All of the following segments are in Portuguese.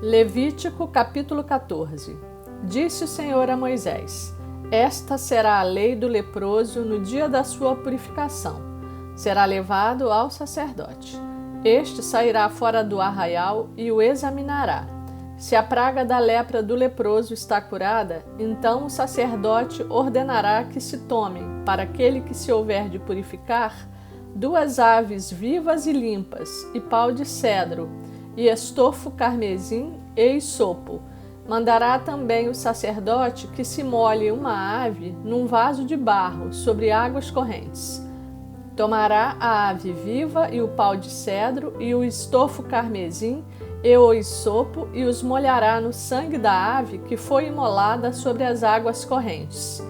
Levítico capítulo 14. Disse o Senhor a Moisés: Esta será a lei do leproso no dia da sua purificação. Será levado ao sacerdote. Este sairá fora do arraial e o examinará. Se a praga da lepra do leproso está curada, então o sacerdote ordenará que se tomem, para aquele que se houver de purificar, 2 aves vivas e limpas, e pau de cedro, e estofo carmesim e hisopo. Mandará também o sacerdote que se molhe uma ave num vaso de barro sobre águas correntes. Tomará a ave viva e o pau de cedro e o estofo carmesim e o hisopo e os molhará no sangue da ave que foi imolada sobre as águas correntes.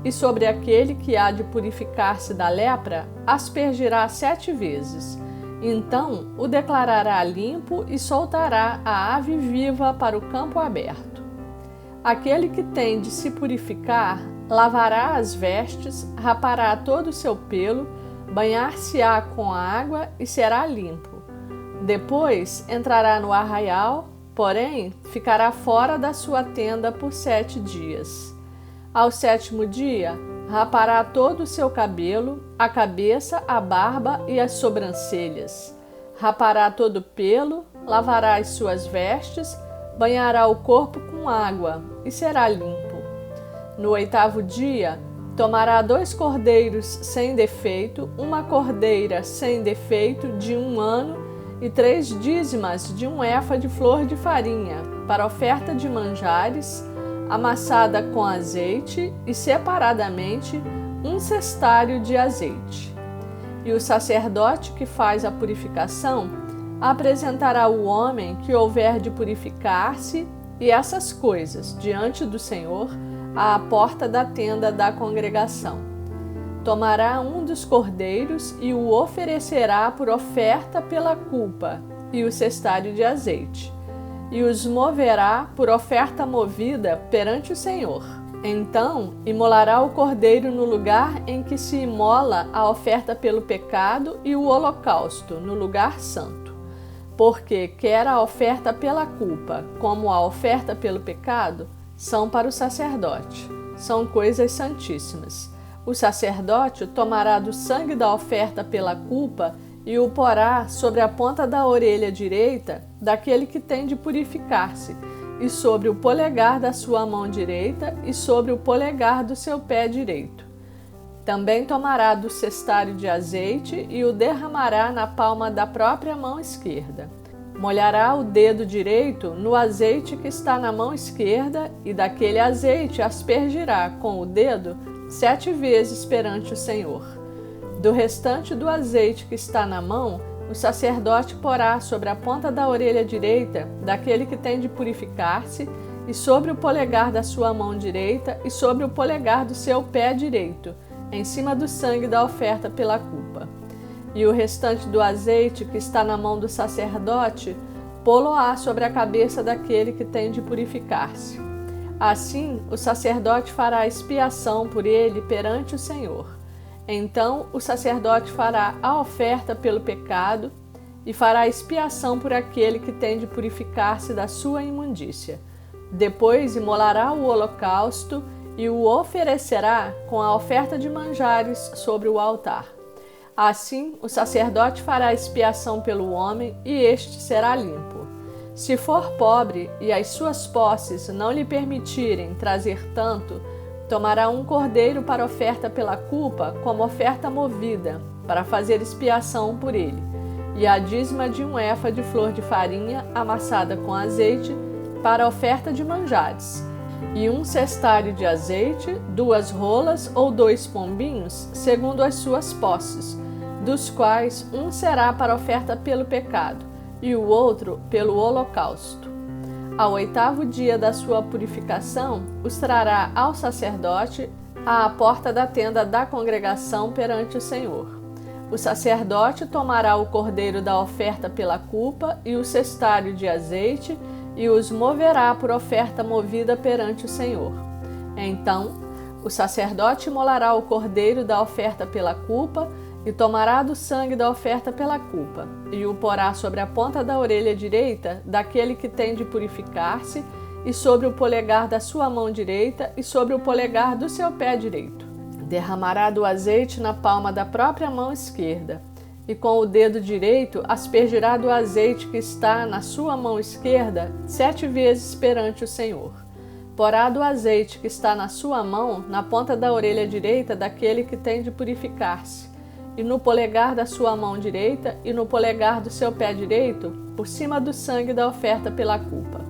E sobre aquele que há de purificar-se da lepra, aspergirá 7 vezes. Então o declarará limpo e soltará a ave viva para o campo aberto. Aquele que tem de se purificar, lavará as vestes, rapará todo o seu pelo, banhar-se-á com água e será limpo. Depois entrará no arraial, porém ficará fora da sua tenda por 7 dias. Ao 7º dia, rapará todo o seu cabelo, a cabeça, a barba e as sobrancelhas. Rapará todo o pelo, lavará as suas vestes, banhará o corpo com água e será limpo. No 8º dia, tomará 2 cordeiros sem defeito, uma cordeira sem defeito de 1 ano e 3 dízimas de 1 efa de flor de farinha, para oferta de manjares, amassada com azeite, e separadamente 1 cestário de azeite. E o sacerdote que faz a purificação apresentará o homem que houver de purificar-se e essas coisas diante do Senhor à porta da tenda da congregação. Tomará 1 dos cordeiros e o oferecerá por oferta pela culpa e o cestário de azeite, e os moverá por oferta movida perante o Senhor. Então imolará o cordeiro no lugar em que se imola a oferta pelo pecado e o holocausto, no lugar santo. Porque quer a oferta pela culpa, como a oferta pelo pecado, são para o sacerdote, são coisas santíssimas. O sacerdote tomará do sangue da oferta pela culpa e o porá sobre a ponta da orelha direita daquele que tem de purificar-se, e sobre o polegar da sua mão direita e sobre o polegar do seu pé direito. Também tomará do cestário de azeite e o derramará na palma da própria mão esquerda. Molhará o dedo direito no azeite que está na mão esquerda e daquele azeite aspergirá com o dedo 7 vezes perante o Senhor. Do restante do azeite que está na mão, o sacerdote porá sobre a ponta da orelha direita daquele que tem de purificar-se, e sobre o polegar da sua mão direita e sobre o polegar do seu pé direito, em cima do sangue da oferta pela culpa. E o restante do azeite que está na mão do sacerdote, pô-lo-á sobre a cabeça daquele que tem de purificar-se. Assim, o sacerdote fará expiação por ele perante o Senhor. Então o sacerdote fará a oferta pelo pecado e fará expiação por aquele que tem de purificar-se da sua imundícia. Depois imolará o holocausto e o oferecerá com a oferta de manjares sobre o altar. Assim, o sacerdote fará expiação pelo homem e este será limpo. Se for pobre e as suas posses não lhe permitirem trazer tanto, tomará 1 cordeiro para oferta pela culpa como oferta movida, para fazer expiação por ele, e a dízima de 1 efa de flor de farinha amassada com azeite para oferta de manjares, e 1 cestário de azeite, 2 rolas ou 2 pombinhos, segundo as suas posses, dos quais 1 será para oferta pelo pecado, e o outro pelo holocausto. Ao 8º dia da sua purificação, os trará ao sacerdote à porta da tenda da congregação perante o Senhor. O sacerdote tomará o cordeiro da oferta pela culpa e o cestário de azeite e os moverá por oferta movida perante o Senhor. Então, o sacerdote imolará o cordeiro da oferta pela culpa E tomará do sangue da oferta pela culpa, e o porá sobre a ponta da orelha direita daquele que tem de purificar-se, e sobre o polegar da sua mão direita, e sobre o polegar do seu pé direito. Derramará do azeite na palma da própria mão esquerda, e com o dedo direito aspergirá do azeite que está na sua mão esquerda 7 vezes perante o Senhor. Porá do azeite que está na sua mão na ponta da orelha direita daquele que tem de purificar-se, e no polegar da sua mão direita e no polegar do seu pé direito, por cima do sangue da oferta pela culpa.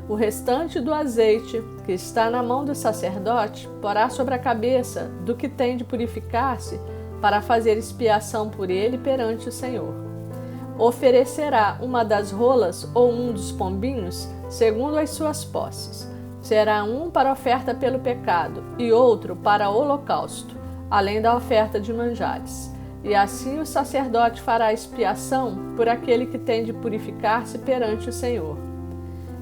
O restante do azeite que está na mão do sacerdote porá sobre a cabeça do que tem de purificar-se, para fazer expiação por ele perante o Senhor. Oferecerá uma das rolas ou um dos pombinhos, segundo as suas posses. Será um para oferta pelo pecado e outro para holocausto, além da oferta de manjares. E assim o sacerdote fará expiação por aquele que tem de purificar-se perante o Senhor.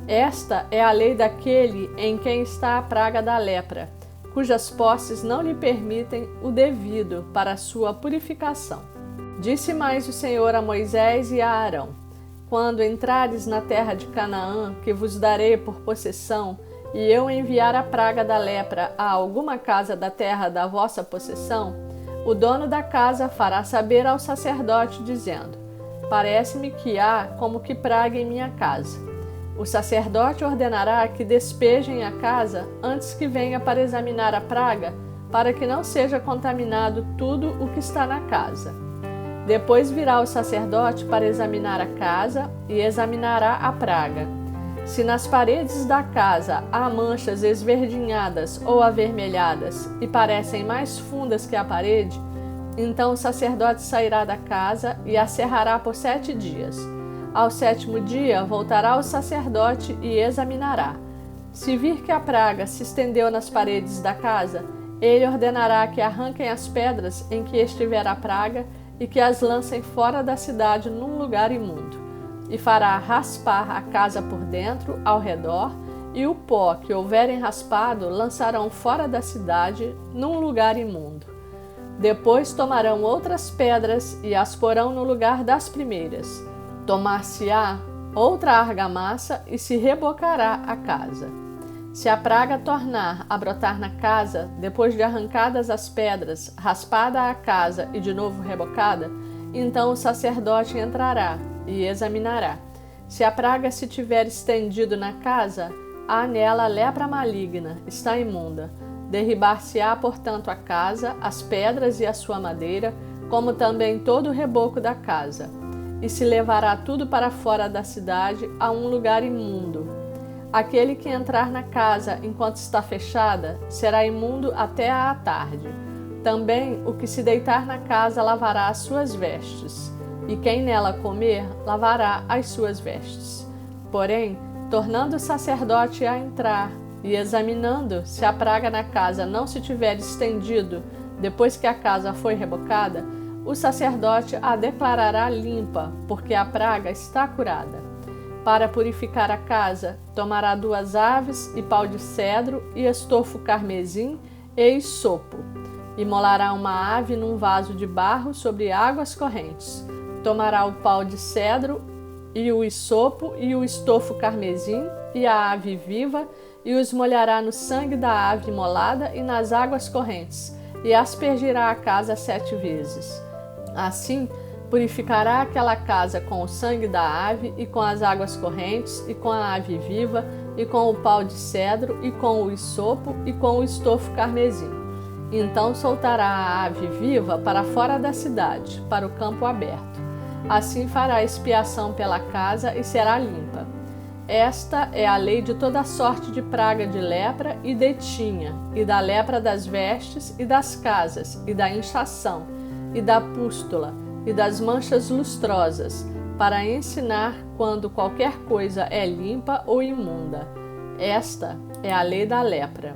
Esta é a lei daquele em quem está a praga da lepra, cujas posses não lhe permitem o devido para a sua purificação. Disse mais o Senhor a Moisés e a Arão: Quando entrares na terra de Canaã, que vos darei por possessão, e eu enviar a praga da lepra a alguma casa da terra da vossa possessão, o dono da casa fará saber ao sacerdote, dizendo: Parece-me que há como que praga em minha casa. O sacerdote ordenará que despejem a casa antes que venha para examinar a praga, para que não seja contaminado tudo o que está na casa. Depois virá o sacerdote para examinar a casa e examinará a praga. Se nas paredes da casa há manchas esverdinhadas ou avermelhadas e parecem mais fundas que a parede, então o sacerdote sairá da casa e a cerrará por 7 dias. Ao 7º dia voltará o sacerdote e examinará. Se vir que a praga se estendeu nas paredes da casa, ele ordenará que arranquem as pedras em que estiver a praga e que as lancem fora da cidade num lugar imundo. E fará raspar a casa por dentro, ao redor, e o pó que houverem raspado lançarão fora da cidade num lugar imundo. Depois tomarão outras pedras e as porão no lugar das primeiras. Tomar-se-á outra argamassa e se rebocará a casa. Se a praga tornar a brotar na casa, depois de arrancadas as pedras, raspada a casa e de novo rebocada, então o sacerdote entrará e examinará. Se a praga se tiver estendido na casa, há nela lepra maligna, está imunda. Derribar-se-á, portanto, a casa, as pedras e a sua madeira, como também todo o reboco da casa. E se levará tudo para fora da cidade a um lugar imundo. Aquele que entrar na casa enquanto está fechada será imundo até à tarde. Também o que se deitar na casa lavará as suas vestes, e quem nela comer lavará as suas vestes. Porém, tornando o sacerdote a entrar e examinando se a praga na casa não se tiver estendido depois que a casa foi rebocada, o sacerdote a declarará limpa, porque a praga está curada. Para purificar a casa, tomará 2 aves e pau de cedro e estofo carmesim e isopo. Imolará uma ave num vaso de barro sobre águas correntes. Tomará o pau de cedro e o isopo e o estofo carmesim e a ave viva e os molhará no sangue da ave imolada e nas águas correntes e aspergirá a casa 7 vezes. Assim, purificará aquela casa com o sangue da ave e com as águas correntes e com a ave viva e com o pau de cedro e com o isopo e com o estofo carmesim. Então soltará a ave viva para fora da cidade, para o campo aberto. Assim fará expiação pela casa e será limpa. Esta é a lei de toda sorte de praga de lepra e de tinha, e da lepra das vestes e das casas, e da inchação, e da pústula, e das manchas lustrosas, para ensinar quando qualquer coisa é limpa ou imunda. Esta é a lei da lepra.